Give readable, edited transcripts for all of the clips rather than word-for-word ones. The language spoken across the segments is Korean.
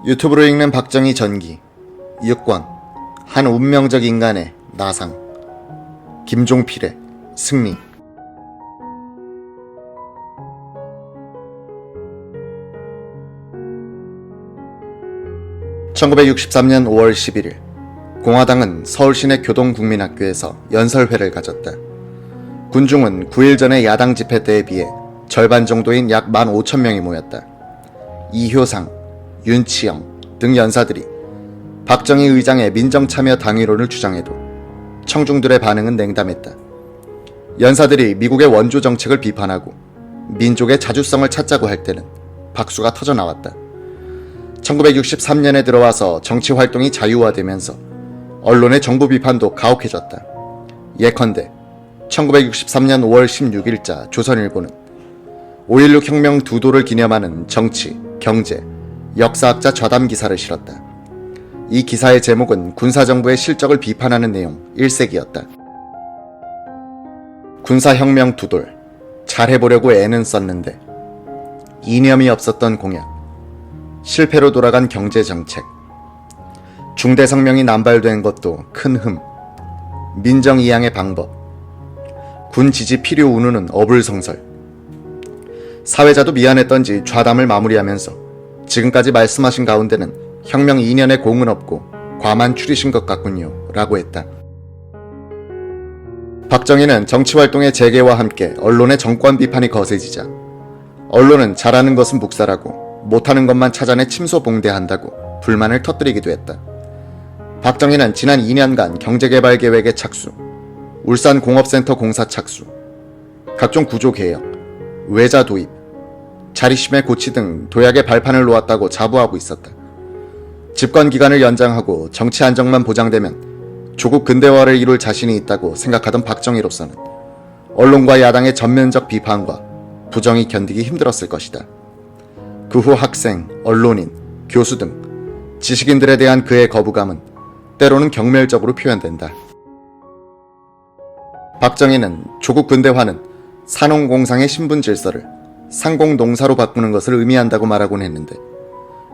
유튜브로 읽는 박정희 전기 6권 한 운명적 인간의 나상 김종필의 승리 1963년 5월 11일 공화당은 서울시내 교동국민학교에서 연설회를 가졌다. 군중은 9일 전의 야당 집회 때에 비해 절반 정도인 약 15,000명이 모였다. 이효상, 윤치영 등 연사들이 박정희 의장의 민정참여 당위론을 주장해도 청중들의 반응은 냉담했다. 연사들이 미국의 원조 정책을 비판하고 민족의 자주성을 찾자고 할 때는 박수가 터져나왔다. 1963년에 들어와서 정치활동이 자유화되면서 언론의 정부 비판도 가혹해졌다. 예컨대 1963년 5월 16일자 조선일보는 5.16 혁명 두 도를 기념하는 정치, 경제, 역사학자 좌담 기사를 실었다. 이 기사의 제목은 군사정부의 실적을 비판하는 내용 1색이었다. 군사혁명 두 돌, 잘해보려고 애는 썼는데 이념이 없었던 공약, 실패로 돌아간 경제정책, 중대성명이 남발된 것도 큰 흠, 민정이양의 방법, 군 지지 필요 운우는 어불성설. 사회자도 미안했던지 좌담을 마무리하면서 지금까지 말씀하신 가운데는 혁명 2년의 공은 없고 과만 추리신 것 같군요 라고 했다. 박정희는 정치활동의 재개와 함께 언론의 정권 비판이 거세지자 언론은 잘하는 것은 묵살하고 못하는 것만 찾아내 침소봉대한다고 불만을 터뜨리기도 했다. 박정희는 지난 2년간 경제개발계획의 착수, 울산공업센터 공사 착수, 각종 구조개혁, 외자 도입, 자립심의 고치 등 도약의 발판을 놓았다고 자부하고 있었다. 집권기간을 연장하고 정치 안정만 보장되면 조국 근대화를 이룰 자신이 있다고 생각하던 박정희로서는 언론과 야당의 전면적 비판과 부정이 견디기 힘들었을 것이다. 그 후 학생, 언론인, 교수 등 지식인들에 대한 그의 거부감은 때로는 경멸적으로 표현된다. 박정희는 조국 근대화는 산업공상의 신분 질서를 상공농사로 바꾸는 것을 의미한다고 말하곤 했는데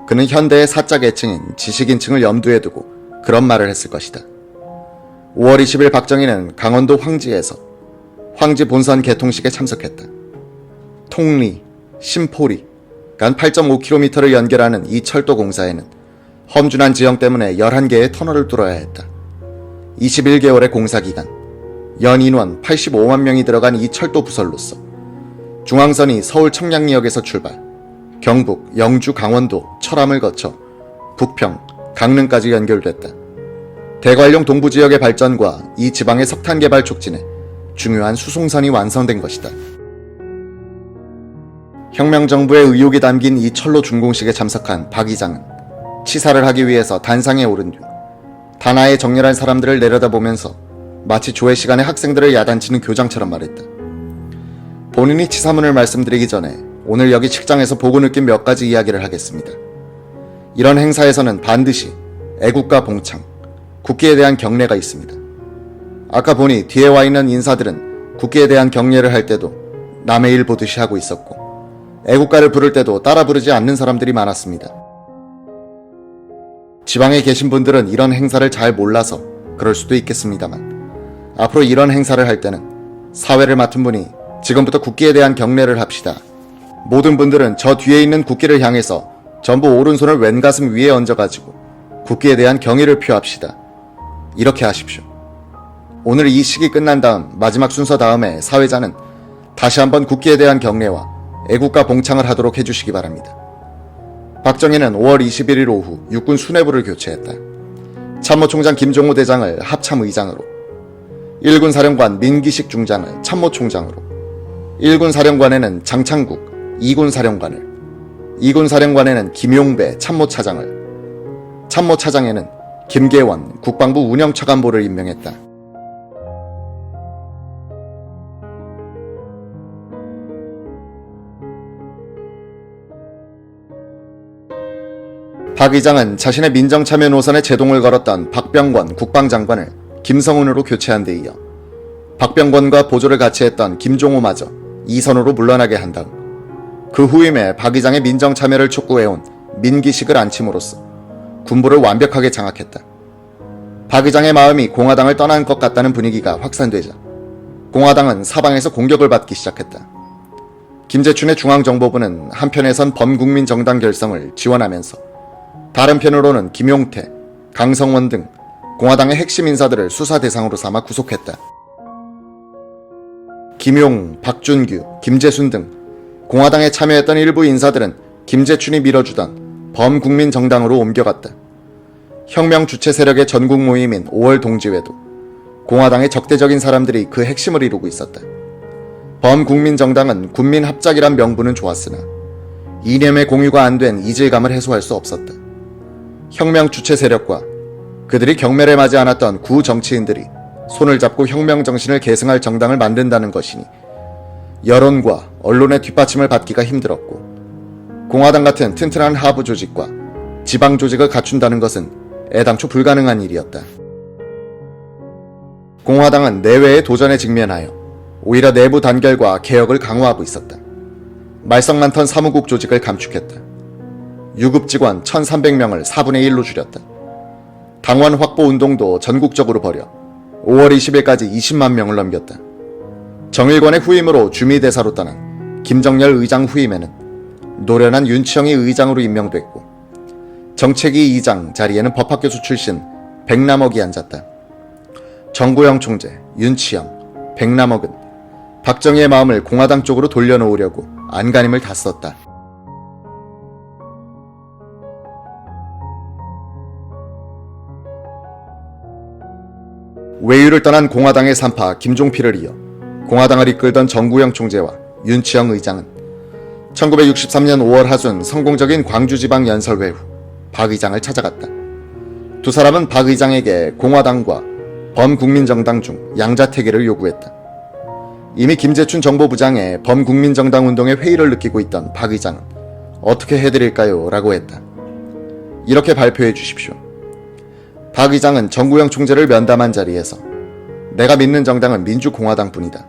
그는 현대의 사자 계층인 지식인층을 염두에 두고 그런 말을 했을 것이다. 5월 20일 박정희는 강원도 황지에서 황지 본선 개통식에 참석했다. 통리, 심포리 간 8.5km를 연결하는 이 철도 공사에는 험준한 지형 때문에 11개의 터널을 뚫어야 했다. 21개월의 공사기간, 연 인원 85만 명이 들어간 이 철도 부설로서 중앙선이 서울 청량리역에서 출발, 경북, 영주, 강원도, 철암을 거쳐 북평, 강릉까지 연결됐다. 대관령 동부지역의 발전과 이 지방의 석탄 개발 촉진에 중요한 수송선이 완성된 것이다. 혁명정부의 의욕이 담긴 이 철로 준공식에 참석한 박 의장은 치사를 하기 위해서 단상에 오른 뒤 단아에 정렬한 사람들을 내려다보면서 마치 조회 시간에 학생들을 야단치는 교장처럼 말했다. 본인이 치사문을 말씀드리기 전에 오늘 여기 식장에서 보고 느낀 몇 가지 이야기를 하겠습니다. 이런 행사에서는 반드시 애국가 봉창, 국기에 대한 경례가 있습니다. 아까 보니 뒤에 와 있는 인사들은 국기에 대한 경례를 할 때도 남의 일 보듯이 하고 있었고 애국가를 부를 때도 따라 부르지 않는 사람들이 많았습니다. 지방에 계신 분들은 이런 행사를 잘 몰라서 그럴 수도 있겠습니다만 앞으로 이런 행사를 할 때는 사회를 맡은 분이 지금부터 국기에 대한 경례를 합시다. 모든 분들은 저 뒤에 있는 국기를 향해서 전부 오른손을 왼가슴 위에 얹어가지고 국기에 대한 경의를 표합시다. 이렇게 하십시오. 오늘 이 식이 끝난 다음 마지막 순서 다음에 사회자는 다시 한번 국기에 대한 경례와 애국가 봉창을 하도록 해주시기 바랍니다. 박정희는 5월 21일 오후 육군 수뇌부를 교체했다. 참모총장 김종호 대장을 합참의장으로, 1군 사령관 민기식 중장을 참모총장으로, 1군 사령관에는 장창국 2군 사령관을, 2군 사령관에는 김용배 참모차장을, 참모차장에는 김계원 국방부 운영처간보를 임명했다. 박 의장은 자신의 민정참여 노선에 제동을 걸었던 박병권 국방장관을 김성훈으로 교체한 데 이어 박병권과 보조를 같이 했던 김종호마저 이선으로 물러나게 한 다음 그 후임에 박 의장의 민정참여를 촉구해온 민기식을 안침으로써 군부를 완벽하게 장악했다. 박 의장의 마음이 공화당을 떠난 것 같다는 분위기가 확산되자 공화당은 사방에서 공격을 받기 시작했다. 김재춘의 중앙정보부는 한편에선 범국민정당 결성을 지원하면서 다른 편으로는 김용태, 강성원 등 공화당의 핵심 인사들을 수사 대상으로 삼아 구속했다. 김용, 박준규, 김재순 등 공화당에 참여했던 일부 인사들은 김재춘이 밀어주던 범국민정당으로 옮겨갔다. 혁명 주체 세력의 전국 모임인 5월 동지회도 공화당의 적대적인 사람들이 그 핵심을 이루고 있었다. 범국민정당은 군민합작이란 명분은 좋았으나 이념의 공유가 안 된 이질감을 해소할 수 없었다. 혁명 주체 세력과 그들이 경매를 맞지 않았던 구 정치인들이 손을 잡고 혁명 정신을 계승할 정당을 만든다는 것이니 여론과 언론의 뒷받침을 받기가 힘들었고, 공화당 같은 튼튼한 하부 조직과 지방 조직을 갖춘다는 것은 애당초 불가능한 일이었다. 공화당은 내외의 도전에 직면하여 오히려 내부 단결과 개혁을 강화하고 있었다. 말썽 많던 사무국 조직을 감축했다. 유급 직원 1,300명을 4분의 1로 줄였다. 당원 확보 운동도 전국적으로 벌여 5월 20일까지 20만 명을 넘겼다. 정일권의 후임으로 주미대사로 떠난 김정열 의장 후임에는 노련한 윤치영이 의장으로 임명됐고, 정책위 의장 자리에는 법학교수 출신 백남옥이 앉았다. 정구영 총재, 윤치영, 백남옥은 박정희의 마음을 공화당 쪽으로 돌려놓으려고 안간힘을 다 썼다. 외유를 떠난 공화당의 산파 김종필을 이어 공화당을 이끌던 정구영 총재와 윤치영 의장은 1963년 5월 하순 성공적인 광주지방 연설회 후 박 의장을 찾아갔다. 두 사람은 박 의장에게 공화당과 범국민정당 중 양자태계를 요구했다. 이미 김재춘 정보부장의 범국민정당 운동에 회의를 느끼고 있던 박 의장은 어떻게 해드릴까요? 라고 했다. 이렇게 발표해 주십시오. 박 의장은 정구영 총재를 면담한 자리에서 내가 믿는 정당은 민주공화당뿐이다.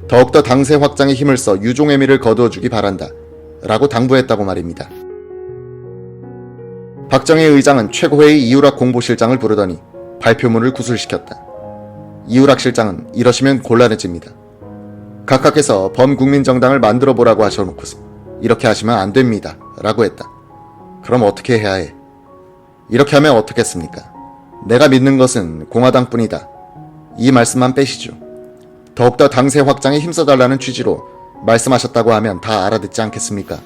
더욱더 당세 확장에 힘을 써 유종의미를 거두어주기 바란다. 라고 당부했다고 말입니다. 박정희 의장은 최고회의 이유락 공보실장을 부르더니 발표문을 구술시켰다. 이유락 실장은 이러시면 곤란해집니다. 각하께서 범국민정당을 만들어보라고 하셔놓고서 이렇게 하시면 안 됩니다. 라고 했다. 그럼 어떻게 해야 해? 이렇게 하면 어떻겠습니까? 내가 믿는 것은 공화당뿐이다. 이 말씀만 빼시죠. 더욱더 당세 확장에 힘써달라는 취지로 말씀하셨다고 하면 다 알아듣지 않겠습니까?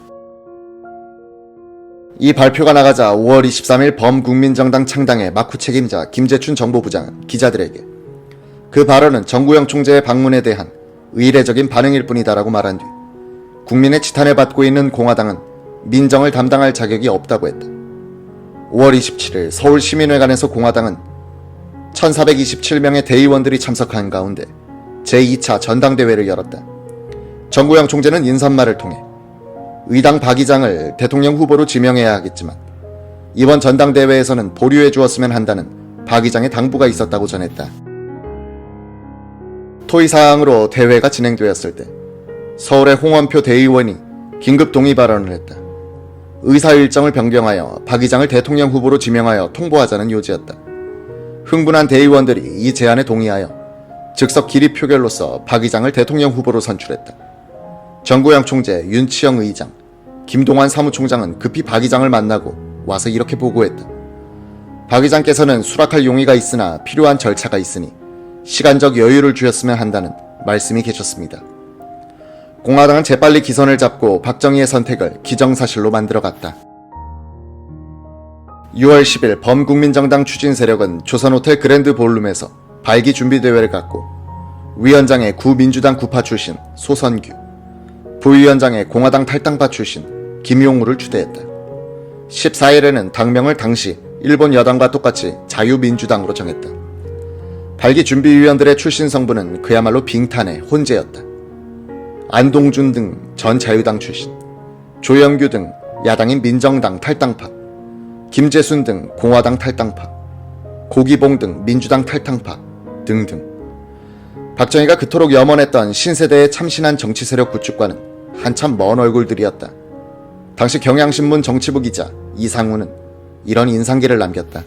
이 발표가 나가자 5월 23일 범국민정당 창당의 막후 책임자 김재춘 정보부장은 기자들에게 그 발언은 정구영 총재의 방문에 대한 의례적인 반응일 뿐이다라고 말한 뒤 국민의 지탄을 받고 있는 공화당은 민정을 담당할 자격이 없다고 했다. 5월 27일 서울시민회관에서 공화당은 1427명의 대의원들이 참석한 가운데 제2차 전당대회를 열었다. 정구영 총재는 인사말을 통해 의당 박 의장을 대통령 후보로 지명해야 하겠지만 이번 전당대회에서는 보류해 주었으면 한다는 박 의장의 당부가 있었다고 전했다. 토의사항으로 대회가 진행되었을 때 서울의 홍원표 대의원이 긴급 동의 발언을 했다. 의사 일정을 변경하여 박 의장을 대통령 후보로 지명하여 통보하자는 요지였다. 흥분한 대의원들이 이 제안에 동의하여 즉석 기립 표결로서 박 의장을 대통령 후보로 선출했다. 정구영 총재, 윤치영 의장, 김동완 사무총장은 급히 박 의장을 만나고 와서 이렇게 보고했다. 박 의장께서는 수락할 용의가 있으나 필요한 절차가 있으니 시간적 여유를 주셨으면 한다는 말씀이 계셨습니다. 공화당은 재빨리 기선을 잡고 박정희의 선택을 기정사실로 만들어갔다. 6월 10일 범국민정당 추진 세력은 조선호텔 그랜드 볼룸에서 발기 준비대회를 갖고 위원장의 구민주당 구파 출신 소선규, 부위원장의 공화당 탈당파 출신 김용우를 추대했다. 14일에는 당명을 당시 일본 여당과 똑같이 자유민주당으로 정했다. 발기 준비위원들의 출신 성분은 그야말로 빙탄의 혼재였다. 안동준 등 전 자유당 출신, 조영규 등 야당인 민정당 탈당파, 김재순 등 공화당 탈당파, 고기봉 등 민주당 탈당파 등등. 박정희가 그토록 염원했던 신세대의 참신한 정치 세력 구축과는 한참 먼 얼굴들이었다. 당시 경향신문 정치부 기자 이상우는 이런 인상기를 남겼다.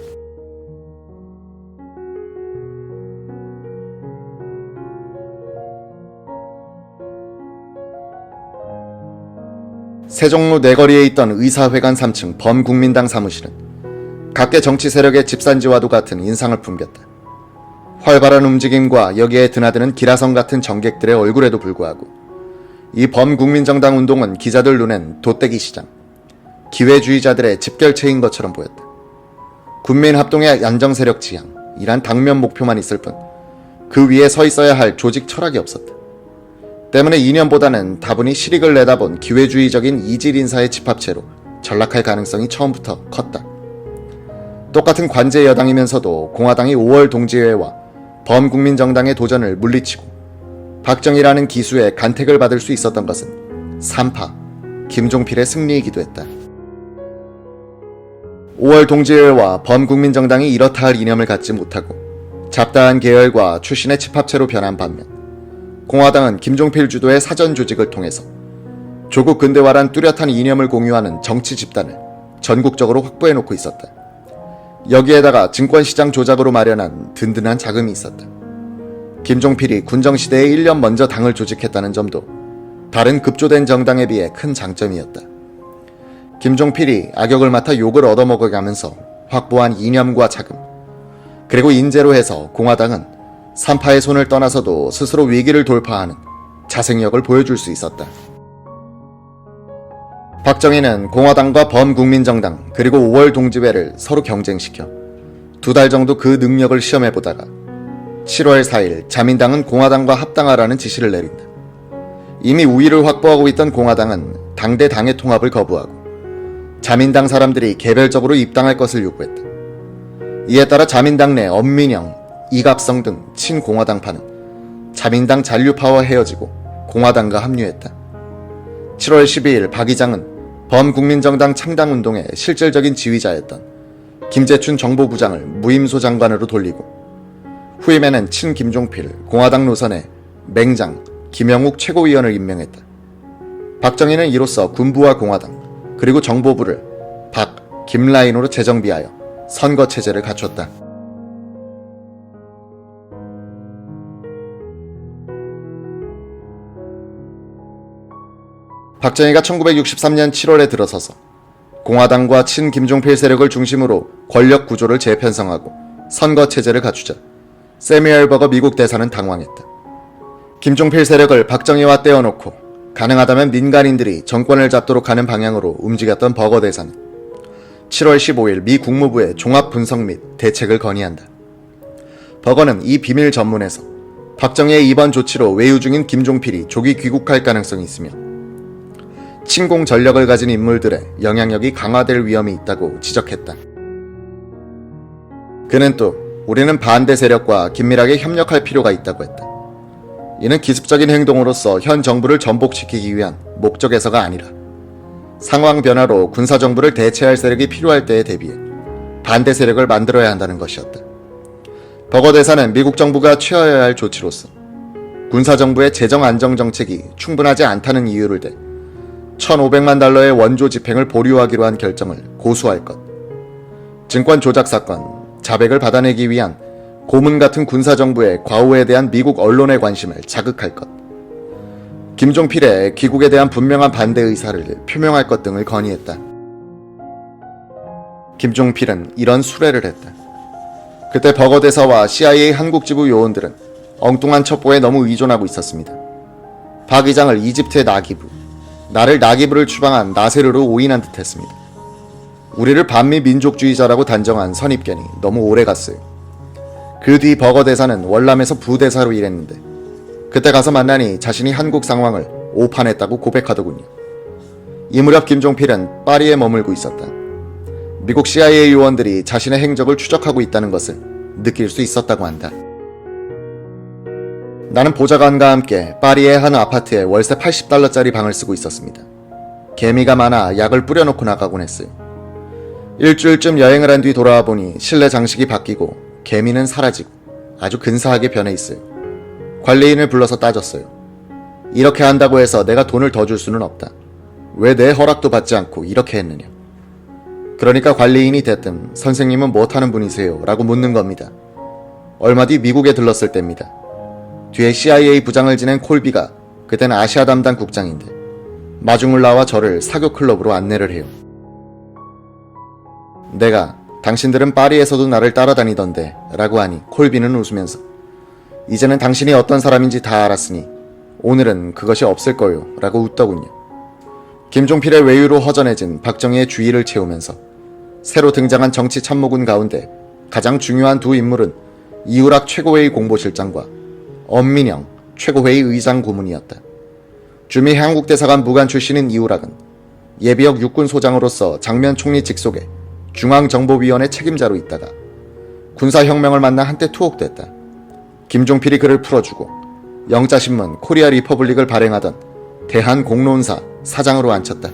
세종로 내거리에 있던 의사회관 3층 범국민당 사무실은 각계 정치 세력의 집산지와도 같은 인상을 풍겼다. 활발한 움직임과 여기에 드나드는 기라성 같은 정객들의 얼굴에도 불구하고 이 범국민정당 운동은 기자들 눈엔 돛대기 시장, 기회주의자들의 집결체인 것처럼 보였다. 군민합동의 안정세력 지향이란 당면 목표만 있을 뿐 그 위에 서 있어야 할 조직 철학이 없었다. 때문에 이념보다는 다분히 실익을 내다본 기회주의적인 이질 인사의 집합체로 전락할 가능성이 처음부터 컸다. 똑같은 관제 여당이면서도 공화당이 5월 동지회와 범국민정당의 도전을 물리치고 박정희라는 기수의 간택을 받을 수 있었던 것은 3파 김종필의 승리이기도 했다. 5월 동지회와 범국민정당이 이렇다 할 이념을 갖지 못하고 잡다한 계열과 출신의 집합체로 변한 반면 공화당은 김종필 주도의 사전 조직을 통해서 조국 근대화란 뚜렷한 이념을 공유하는 정치 집단을 전국적으로 확보해놓고 있었다. 여기에다가 증권시장 조작으로 마련한 든든한 자금이 있었다. 김종필이 군정시대에 1년 먼저 당을 조직했다는 점도 다른 급조된 정당에 비해 큰 장점이었다. 김종필이 악역을 맡아 욕을 얻어먹어가면서 확보한 이념과 자금, 그리고 인재로 해서 공화당은 3파의 손을 떠나서도 스스로 위기를 돌파하는 자생력을 보여줄 수 있었다. 박정희는 공화당과 범국민정당 그리고 5월 동지회를 서로 경쟁시켜 2달 정도 그 능력을 시험해보다가 7월 4일 자민당은 공화당과 합당하라는 지시를 내린다. 이미 우위를 확보하고 있던 공화당은 당대 당의 통합을 거부하고 자민당 사람들이 개별적으로 입당할 것을 요구했다. 이에 따라 자민당 내 엄민영, 이갑성 등 친공화당파는 자민당 잔류파와 헤어지고 공화당과 합류했다. 7월 12일 박 의장은 범국민정당 창당운동의 실질적인 지휘자였던 김재춘 정보부장을 무임소 장관으로 돌리고 후임에는 친김종필 공화당 노선의 맹장 김영욱 최고위원을 임명했다. 박정희는 이로써 군부와 공화당 그리고 정보부를 박, 김 라인으로 재정비하여 선거체제를 갖췄다. 박정희가 1963년 7월에 들어서서 공화당과 친김종필 세력을 중심으로 권력 구조를 재편성하고 선거체제를 갖추자 세뮤얼 버거 미국 대사는 당황했다. 김종필 세력을 박정희와 떼어놓고 가능하다면 민간인들이 정권을 잡도록 하는 방향으로 움직였던 버거 대사는 7월 15일 미 국무부에 종합분석 및 대책을 건의한다. 버거는 이 비밀 전문에서 박정희의 이번 조치로 외유 중인 김종필이 조기 귀국할 가능성이 있으며 침공 전력을 가진 인물들의 영향력이 강화될 위험이 있다고 지적했다. 그는 또 우리는 반대 세력과 긴밀하게 협력할 필요가 있다고 했다. 이는 기습적인 행동으로서 현 정부를 전복시키기 위한 목적에서가 아니라 상황 변화로 군사정부를 대체할 세력이 필요할 때에 대비해 반대 세력을 만들어야 한다는 것이었다. 버거 대사는 미국 정부가 취하여야 할 조치로서 군사정부의 재정 안정 정책이 충분하지 않다는 이유를 대 1,500만 달러의 원조 집행을 보류하기로 한 결정을 고수할 것, 증권 조작 사건, 자백을 받아내기 위한 고문 같은 군사정부의 과오에 대한 미국 언론의 관심을 자극할 것, 김종필의 귀국에 대한 분명한 반대 의사를 표명할 것 등을 건의했다. 김종필은 이런 수레를 했다. 그때 버거 대사와 CIA 한국지부 요원들은 엉뚱한 첩보에 너무 의존하고 있었습니다. 박 의장을 이집트의 나기부, 나를 나기부를 추방한 나세르로 오인한 듯 했습니다. 우리를 반미 민족주의자라고 단정한 선입견이 너무 오래 갔어요. 그 뒤 버거 대사는 월남에서 부대사로 일했는데 그때 가서 만나니 자신이 한국 상황을 오판했다고 고백하더군요. 이 무렵 김종필은 파리에 머물고 있었다. 미국 CIA 요원들이 자신의 행적을 추적하고 있다는 것을 느낄 수 있었다고 한다. 나는 보좌관과 함께 파리의 한 아파트에 월세 80달러짜리 방을 쓰고 있었습니다. 개미가 많아 약을 뿌려놓고 나가곤 했어요. 일주일쯤 여행을 한 뒤 돌아와 보니 실내 장식이 바뀌고 개미는 사라지고 아주 근사하게 변해 있어요. 관리인을 불러서 따졌어요. 이렇게 한다고 해서 내가 돈을 더 줄 수는 없다. 왜 내 허락도 받지 않고 이렇게 했느냐. 그러니까 관리인이 됐든 선생님은 못하는 분이세요? 라고 묻는 겁니다. 얼마 뒤 미국에 들렀을 때입니다. 뒤에 CIA 부장을 지낸 콜비가 그땐 아시아 담당 국장인데 마중을 나와 저를 사교 클럽으로 안내를 해요. 내가 당신들은 파리에서도 나를 따라다니던데 라고 하니 콜비는 웃으면서 이제는 당신이 어떤 사람인지 다 알았으니 오늘은 그것이 없을 거요 라고 웃더군요. 김종필의 외유로 허전해진 박정희의 주의를 채우면서 새로 등장한 정치 참모군 가운데 가장 중요한 두 인물은 이우락 최고회의 공보실장과 엄민영 최고회의 의장 고문이었다. 주미 한국대사관 무관 출신인 이우락은 예비역 육군소장으로서 장면 총리 직속의 중앙정보위원회 책임자로 있다가 군사혁명을 만나 한때 투옥됐다. 김종필이 그를 풀어주고 영자신문 코리아 리퍼블릭을 발행하던 대한공론사 사장으로 앉혔다.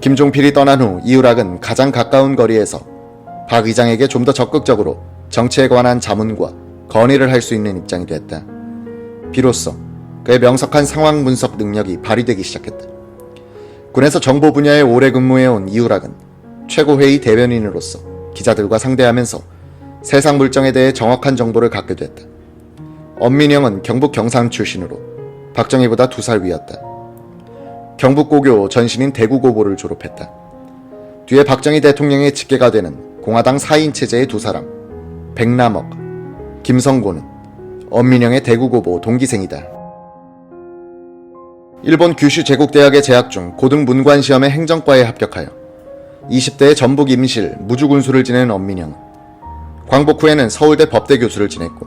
김종필이 떠난 후 이우락은 가장 가까운 거리에서 박 의장에게 좀 더 적극적으로 정치에 관한 자문과 건의를 할 수 있는 입장이 됐다. 비로소 그의 명석한 상황 분석 능력이 발휘되기 시작했다. 군에서 정보 분야에 오래 근무해온 이우락은 최고회의 대변인으로서 기자들과 상대하면서 세상 물정에 대해 정확한 정보를 갖게 됐다. 엄민영은 경북 경산 출신으로 박정희보다 2살 위였다. 경북고교 전신인 대구고보를 졸업했다. 뒤에 박정희 대통령의 직계가 되는 공화당 4인 체제의 두 사람, 백남옥, 김성곤은 엄민영의 대구고보 동기생이다. 일본 규슈 제국대학에 재학 중 고등문관 시험의 행정과에 합격하여 20대에 전북 임실 무주군수를 지낸 엄민영은 광복 후에는 서울대 법대 교수를 지냈고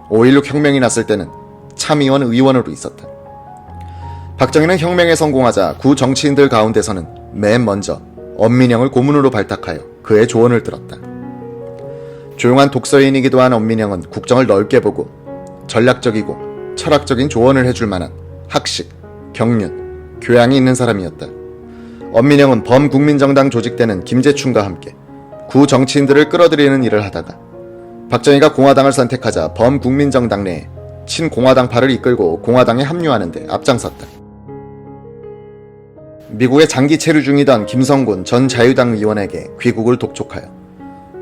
5.16 혁명이 났을 때는 참의원 의원으로 있었다. 박정희는 혁명에 성공하자 구 정치인들 가운데서는 맨 먼저 엄민영을 고문으로 발탁하여 그의 조언을 들었다. 조용한 독서인이기도 한 엄민영은 국정을 넓게 보고 전략적이고 철학적인 조언을 해줄 만한 학식, 경륜, 교양이 있는 사람이었다. 엄민영은 범국민정당 조직 때는 김재춘과 함께 구 정치인들을 끌어들이는 일을 하다가 박정희가 공화당을 선택하자 범국민정당 내에 친공화당파를 이끌고 공화당에 합류하는 데 앞장섰다. 미국에 장기 체류 중이던 김성곤 전 자유당 의원에게 귀국을 독촉하여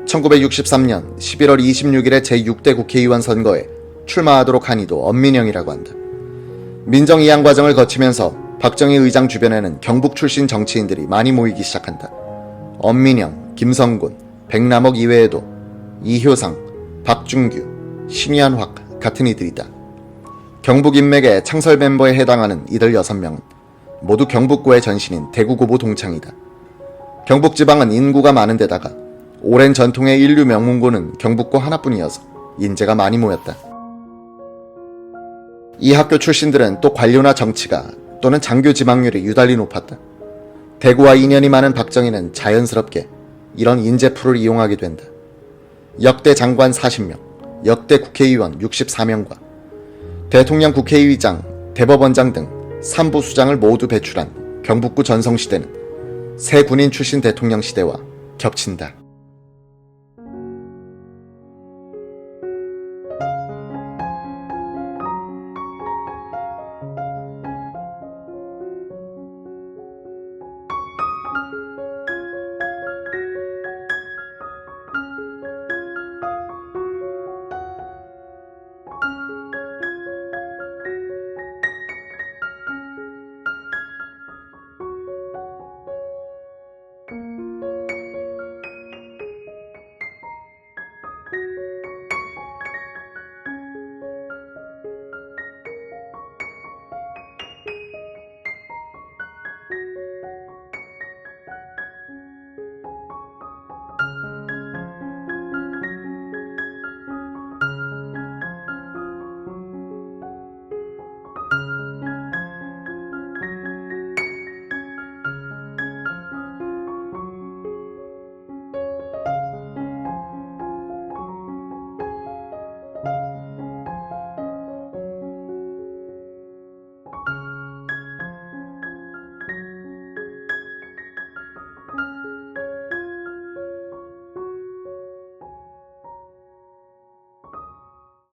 1963년 11월 26일에 제6대 국회의원 선거에 출마하도록 한 이도 엄민영이라고 한다. 민정이양 과정을 거치면서 박정희 의장 주변에는 경북 출신 정치인들이 많이 모이기 시작한다. 엄민영, 김성곤, 백남옥 이외에도 이효상, 박준규, 신현확 같은 이들이다. 경북 인맥의 창설 멤버에 해당하는 이들 6명은 모두 경북고의 전신인 대구고보 동창이다. 경북지방은 인구가 많은 데다가 오랜 전통의 인류 명문고는 경북고 하나뿐이어서 인재가 많이 모였다. 이 학교 출신들은 또 관료나 정치가 또는 장교 지망률이 유달리 높았다. 대구와 인연이 많은 박정희는 자연스럽게 이런 인재풀을 이용하게 된다. 역대 장관 40명, 역대 국회의원 64명과 대통령 국회의장, 대법원장 등 3부 수장을 모두 배출한 경북구 전성시대는 새 군인 출신 대통령 시대와 겹친다.